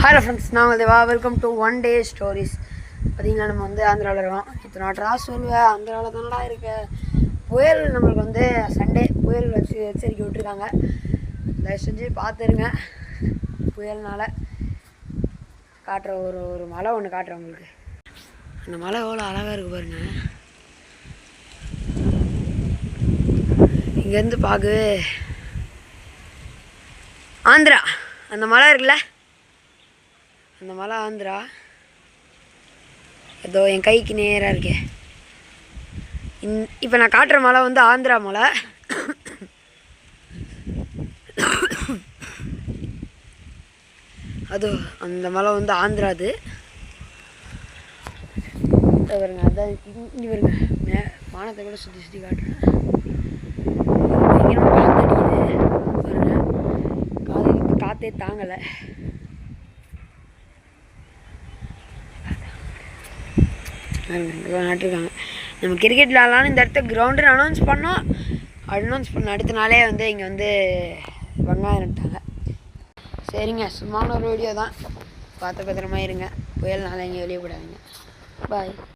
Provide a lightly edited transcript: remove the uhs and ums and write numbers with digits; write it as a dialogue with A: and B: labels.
A: Hello friends, நான் Deva. Welcome to one day stories. பார்த்தீங்கன்னா நம்ம வந்து ஆந்திராவில் இருக்கோம். இத்தனை நாட்டரா சொல்லுவேன், ஆந்திராவில் தானடா இருக்க. புயல் நம்மளுக்கு வந்து சண்டே புயல் எச்சரிக்கை விட்டுருக்காங்க. தயவு செஞ்சு பார்த்துருங்க. புயல்னால் காட்டுற ஒரு மலை ஒன்று காட்டுறேன் உங்களுக்கு. அந்த மலை எவ்வளோ அழகாக இருக்குது பாருங்கள். இங்கேருந்து பார்க்கவே ஆந்திரா அந்த மலை இருக்குல்ல, அந்த மலை ஆந்திரா. ஏதோ என் கைக்கு நேராக இருக்கே. இப்போ நான் காட்டுற மலை வந்து ஆந்திரா மலை. அதோ அந்த மலை வந்து ஆந்திரா. அது வருங்க, அதான் இங்கே வருங்க. வானத்தை கூட சுற்றி சுற்றி காட்டுறேன். இங்கே காற்று அடிக்குது பாருங்க. காற்றே தாங்கலை. நட்டுருக்காங்க. நம்ம கிரிக்கெட் விளாட்லான்னு இந்த இடத்த கிரவுண்டு அனௌன்ஸ் பண்ண அடுத்த நாளே வந்து இங்கே வந்து வெங்காயம் நட்டாங்க. சரிங்க, சும்மான ஒரு வீடியோ தான். பார்த்து பத்திரமா இருங்க. புயல்னால இங்கே வெளியே போடாதீங்க. பாய்.